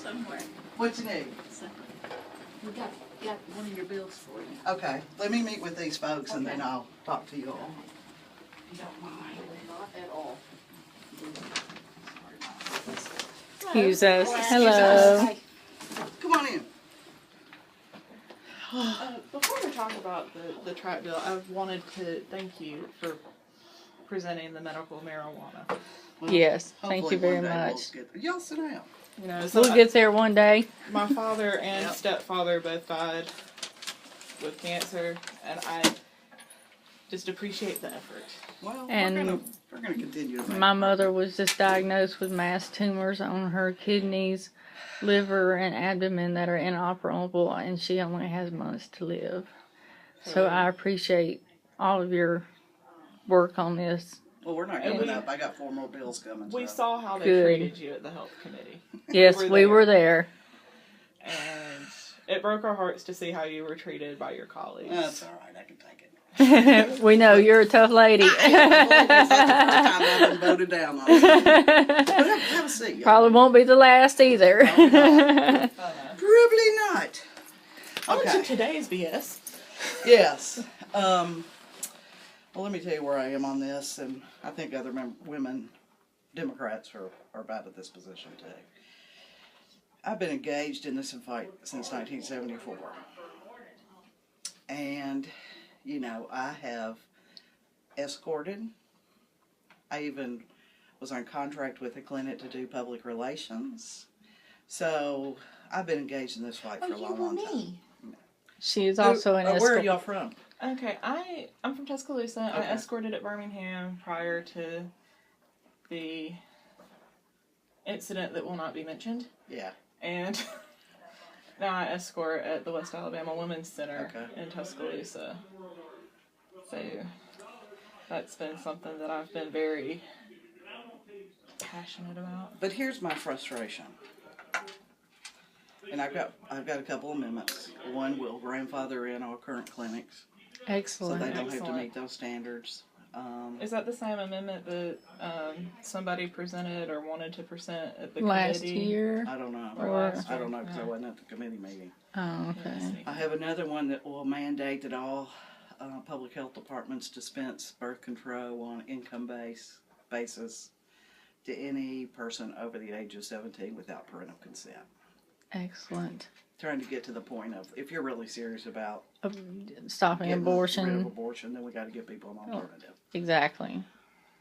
somewhere. What you need? We got one of your bills for you. Okay, let me meet with these folks and then I'll talk to you all. You don't mind. Not at all. Excuse us. Hello. Hello. Come on in. Before we talk about the track bill, I wanted to thank you for presenting the medical marijuana. Well, Yes, thank hopefully you very one day much. Y'all sit down. You know, so We'll get there one day. my father and Yep. stepfather both died with cancer, and I just appreciate the effort. Well, And we're gonna continue to make My mother was just diagnosed with mass tumors on her kidneys, liver, and abdomen that are inoperable, and she only has months to live. So I appreciate all of your work on this. Well, we're not giving up. I got 4 more bills coming. We so. saw how they Good. treated you at the health committee. Yes, we were there. And it broke our hearts to see how you were treated by your colleagues. That's all right. I can take it. We know you're a tough lady. That's the first time I've been voted down on it. But have a seat. Y'all. Probably won't be the last either. Probably not. On Okay. to today's BS. Yes. Well, let me tell you where I am on this, and I think other women Democrats are about at this position too. I've been engaged in this fight since 1974. And, you know, I have escorted. I even was on contract with a clinic to do public relations. So I've been engaged in this fight for a long time. She is also an Where are escort. y'all from? Okay, I'm from Tuscaloosa. Okay. I escorted at Birmingham prior to the incident that will not be mentioned. Yeah. And now I escort at the West Alabama Women's Center Okay. in Tuscaloosa. So that's been something that I've been very passionate about. But here's my frustration. And I've got a couple amendments. One will grandfather in all current clinics, so Excellent. they don't have to Excellent. meet those standards. Is that the same amendment that somebody presented or wanted to present at the Last committee? year. I don't know. Or- I don't know because I wasn't at the committee meeting. Oh, okay. I have another one that will mandate that all public health departments dispense birth control on income basis to any person over the age of 17 without parental consent. Excellent. Trying to get to the point of, if you're really serious about Stopping getting rid of abortion. abortion, then we got to give people an alternative. Exactly.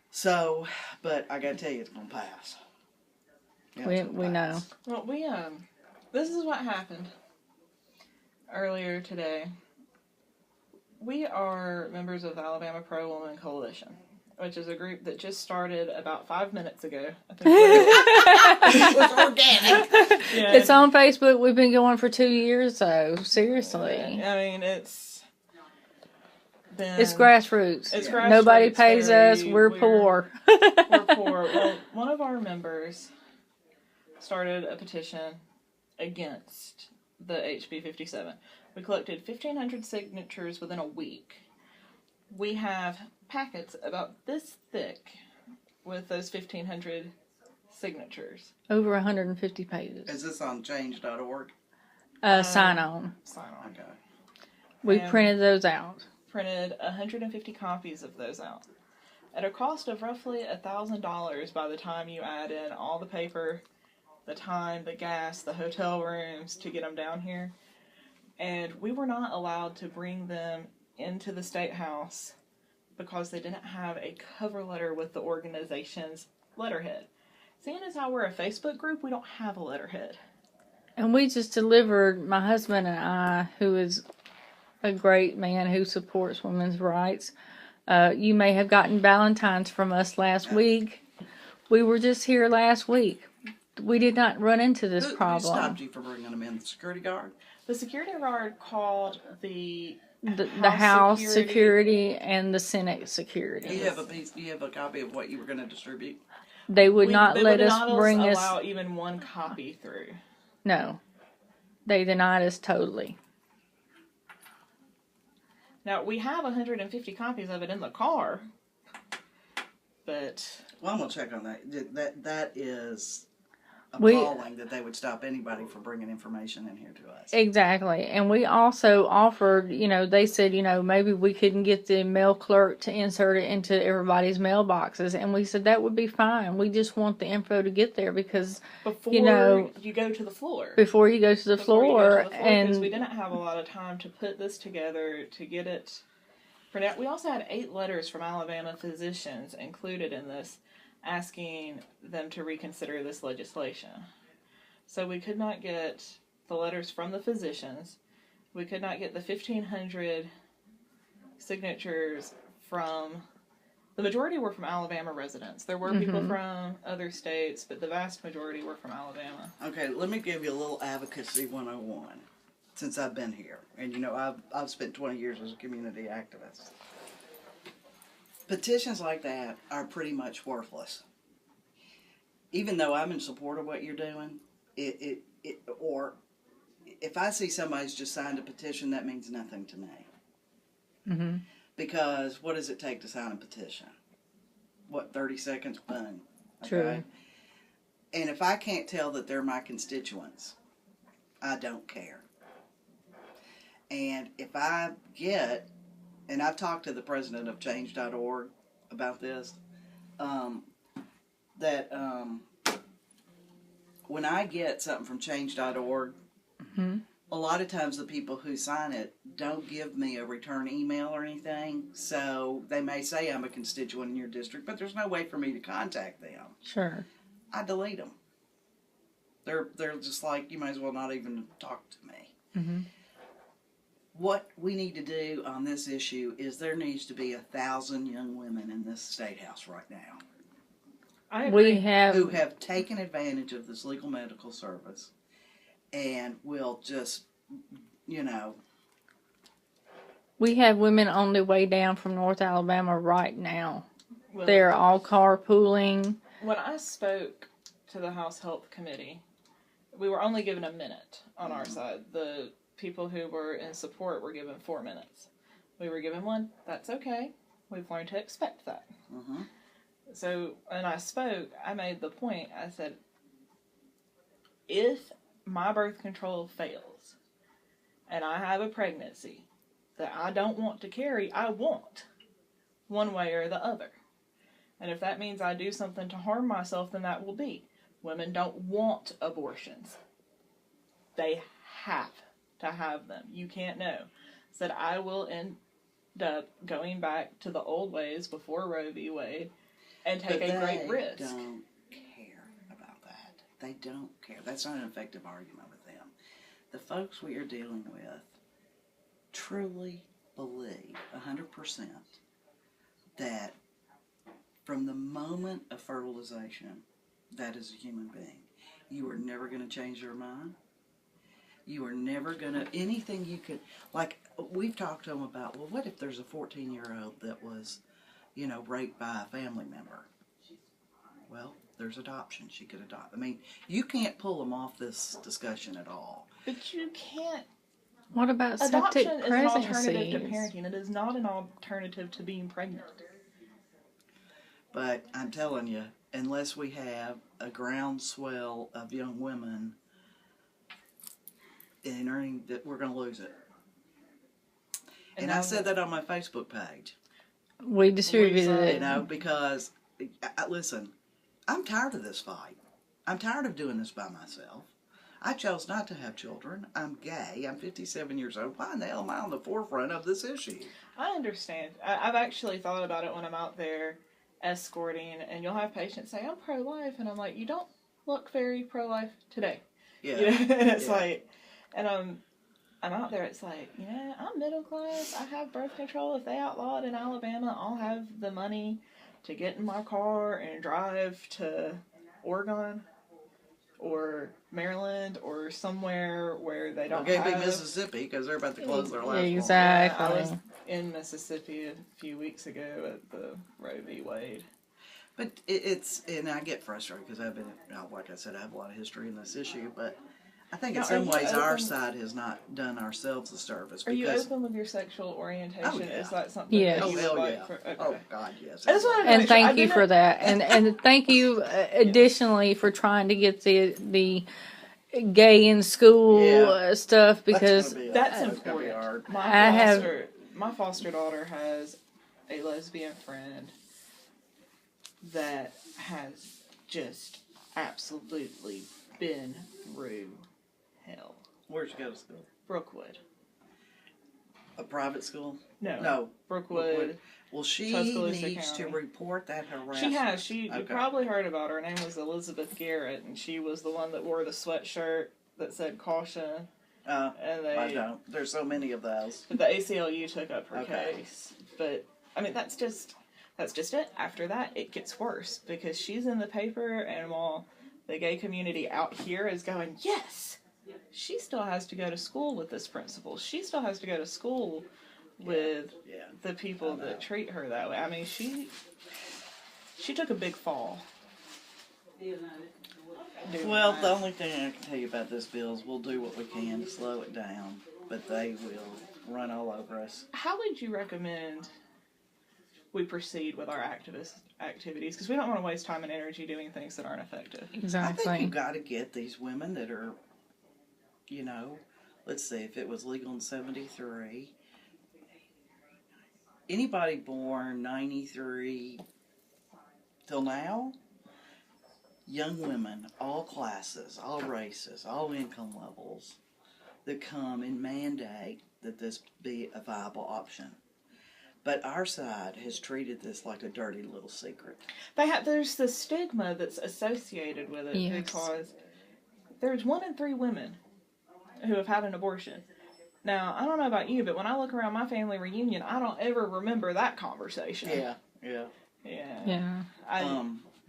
So, but I got to tell you, it's going to pass. Yeah, it's gonna We know. pass. Well, this is what happened earlier today. We are members of the Alabama Pro-Woman Coalition, which is a group that just started about 5 minutes ago. I think It was organic. yeah. It's on Facebook. We've been going for 2 years, though. Seriously. I mean, it's been... It's grassroots. It's Yeah. grassroots. Nobody pays us. We're poor. We're poor. Well, one of our members started a petition against the HB57. We collected 1,500 signatures within a week. We have packets about this thick with those 1,500 signatures. Over 150 pages. Is this on change.org? Sign on. Sign on. Okay. We And- printed those out. Printed 150 copies of those out. At a cost of roughly $1,000 by the time you add in all the paper, the time, the gas, the hotel rooms to get them down here. And we were not allowed to bring them into the State House because they didn't have a cover letter with the organization's letterhead. Seeing as how we're a Facebook group, we don't have a letterhead. And we just delivered, my husband and I, who is a great man who supports women's rights. You may have gotten Valentine's from us last week. We were just here last week. We did not run into this Who problem. stopped you from bringing them in? The security guard? The security guard called the The House security and the Senate security. Do you have a copy of what you were going to distribute? They would not they let would us not bring us. allow even one copy through. No. They denied us totally. Now, we have 150 copies of it in the car, but... Well, I'm going to check on that. That is appalling that they would stop anybody from bringing information in here to us. Exactly. And we also offered, they said, maybe we couldn't get the mail clerk to insert it into everybody's mailboxes. And we said that would be fine. We just want the info to get there because, Before you go to the floor. Before you go to the floor. Because we didn't have a lot of time to put this together to get it printed out. We also had 8 letters from Alabama physicians included in this, asking them to reconsider this legislation. So we could not get the letters from the physicians. We could not get the 1,500 signatures from... The majority were from Alabama residents. There were people from other states, but the vast majority were from Alabama. Okay, let me give you a little advocacy 101 since I've been here. And I've spent 20 years as a community activist. Petitions like that are pretty much worthless. Even though I'm in support of what you're doing, or if I see somebody's just signed a petition, that means nothing to me. Mm-hmm. Because what does it take to sign a petition? 30 seconds? Boom. Okay? True. And if I can't tell that they're my constituents, I don't care. And if I get, and I've talked to the president of change.org about this, that when I get something from change.org, a lot of times the people who sign it don't give me a return email or anything. So they may say I'm a constituent in your district, but there's no way for me to contact them. Sure. I delete them. They're just like, you might as well not even talk to me. Mm-hmm. What we need to do on this issue is there needs to be 1,000 young women in this state house right now. I agree. Who have taken advantage of this legal medical service and will just, We have women on their way down from North Alabama right now. Well, They're all carpooling. When I spoke to the House Health Committee, we were only given a minute on our side. The people who were in support were given 4 minutes. We were given 1. That's okay. We've learned to expect that. Mm-hmm. So when I spoke, I made the point. I said, if my birth control fails and I have a pregnancy that I don't want to carry, I won't, one way or the other. And if that means I do something to harm myself, then that will be. Women don't want abortions. They have to have them. You can't know. Said I will end up going back to the old ways before Roe v. Wade and take a great risk. They don't care about that. They don't care. That's not an effective argument with them. The folks we are dealing with truly believe 100% that from the moment of fertilization, that is a human being. You are never going to change their mind. You are never going to, anything you could, like, we've talked to them about, well, what if there's a 14-year-old that was, raped by a family member? Well, there's adoption. She could adopt. I mean, you can't pull them off this discussion at all. But you can't. What about septic Adoption is an alternative to pregnancies? parenting. It is not an alternative to being pregnant. But I'm telling you, unless we have a groundswell of young women entering, that we're going to lose it. And I said that on my Facebook page. We distributed it. Because, listen, I'm tired of this fight. I'm tired of doing this by myself. I chose not to have children. I'm gay. I'm 57 years old. Why in the hell am I on the forefront of this issue? I understand. I've actually thought about it when I'm out there escorting, and you'll have patients say, I'm pro-life, and I'm like, you don't look very pro-life today. Yeah. And it's like, and I'm out there, it's like, I'm middle class, I have birth control. If they outlaw it in Alabama, I'll have the money to get in my car and drive to Oregon or Maryland or somewhere where they don't have... Be Mississippi, because they're about to close their last one. Exactly. Yeah, I was in Mississippi a few weeks ago at the Roe v. Wade. But it's, and I get frustrated because I've been, like I said, I have a lot of history in this issue, but I think Now, in some are you ways our open- side has not done ourselves a service Are you because. open with your sexual orientation? Oh, yeah. Is that something Yes. that Oh you hell would like yeah! for? Okay. Oh God, yes. I just wanted to And make sure- I thank you didn't- for that, and thank you additionally for trying to get the gay in school Yeah. stuff because That's gonna be important. hard. My foster daughter has a lesbian friend that has just absolutely been through hell. Where'd you go to school? Brookwood. A private school? No. No. Brookwood. Well, she Tuscaloosa needs to County. report that harassment. She has. You Okay. probably heard about her. Her name was Elizabeth Garrett, and she was the one that wore the sweatshirt that said caution. And I don't. There's so many of those. the ACLU took up her Okay. case. But I mean, that's just it. After that, it gets worse because she's in the paper, and while the gay community out here is going, yes, she still has to go to school with this principal. She still has to go to school with Yeah. the people that treat her that way. I mean, she took a big fall. Well, the only thing I can tell you about this bill is we'll do what we can to slow it down, but they will run all over us. How would you recommend we proceed with our activities? Because we don't want to waste time and energy doing things that aren't effective. I think exactly. you got to get these women that are, let's see, if it was legal in 73, anybody born 93 till now, young women, all classes, all races, all income levels, that come and mandate that this be a viable option. But our side has treated this like a dirty little secret. There's the stigma that's associated with it Yes. because there's 1 in 3 women who have had an abortion. Now, I don't know about you, but when I look around my family reunion, I don't ever remember that conversation. Yeah. Yeah.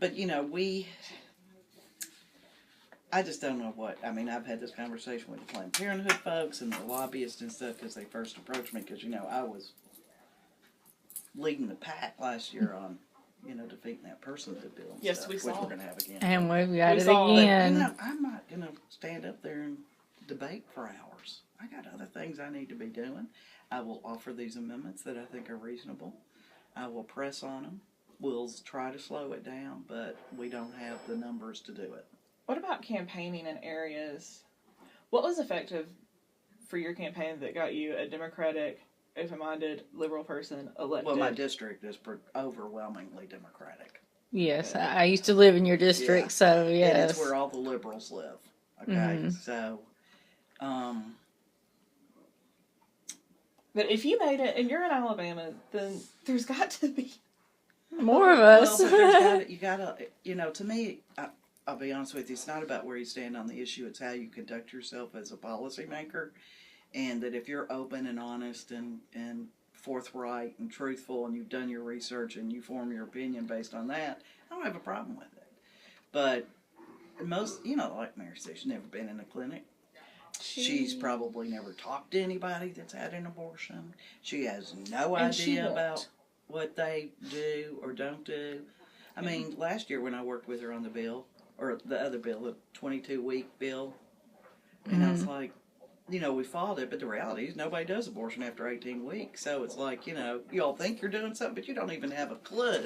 But I just don't know what, I've had this conversation with the Planned Parenthood folks and the lobbyists and stuff because they first approached me because, I was leading the pack last year on, defeating that personhood bill and Yes, stuff, we which saw. we're going to have again. And we've got We it saw it. again. I'm not going to stand up there and debate for hours. I got other things I need to be doing. I will offer these amendments that I think are reasonable. I will press on them. We'll try to slow it down, but we don't have the numbers to do it. What about campaigning in areas? What was effective for your campaign that got you a Democratic, open-minded, liberal person elected? Well, my district is overwhelmingly Democratic. Yes, I used to live in your district, Yeah. so And yes. it's where all the liberals live. Okay, Mhm. so, But if you made it and you're in Alabama, then there's got to be More of us. Well, but you gotta, to me, I'll be honest with you, it's not about where you stand on the issue, it's how you conduct yourself as a policymaker. And that if you're open and honest and forthright and truthful and you've done your research and you form your opinion based on that, I don't have a problem with it. But most, like Mary said, she's never been in a clinic. She's probably never talked to anybody that's had an abortion. She has no And she idea won't. about what they do or don't do. I mean, last year when I worked with her on the bill, or the other bill, the 22-week bill, and I was like, we followed it, but the reality is nobody does abortion after 18 weeks. So it's like, you all think you're doing something, but you don't even have a clue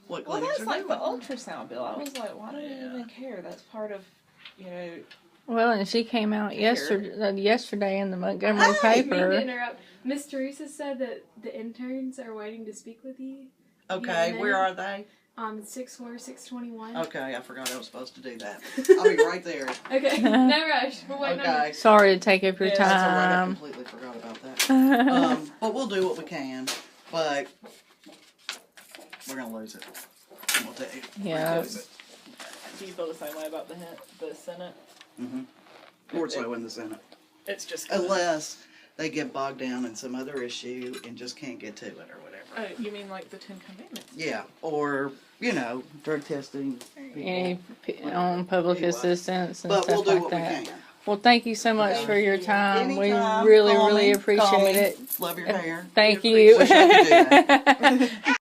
what Well, clinics that's are like the doing. ultrasound bill. I was like, why do you even care? That's part of, Well, and she came out yesterday in the Montgomery I didn't mean to paper. interrupt. Miss Teresa said that the interns are waiting to speak with you. Okay, Yeah, where are they? 6-4-621. Okay, I forgot I was supposed to do that. I'll be right there. Okay, no rush. We're waiting on Okay. you. Sorry to take up your Yeah, That's all right, I time. completely forgot about that. But we'll do what we can, but we're going to lose it. I'm going to tell you. We're Yeah. gonna lose it. do you feel the same way about the Senate? More so in the Senate. It's just Unless they get bogged down in some other issue and just can't get to it or whatever. Oh, you mean like the 10 Commandments? Yeah, or, drug testing. Any on public Anyway. assistance and But we'll stuff do like what that. we can. Well, thank you so much for your time. Anytime, We really, call really me, call appreciate me. it. Love your hair. Thank you. Wish I could do that.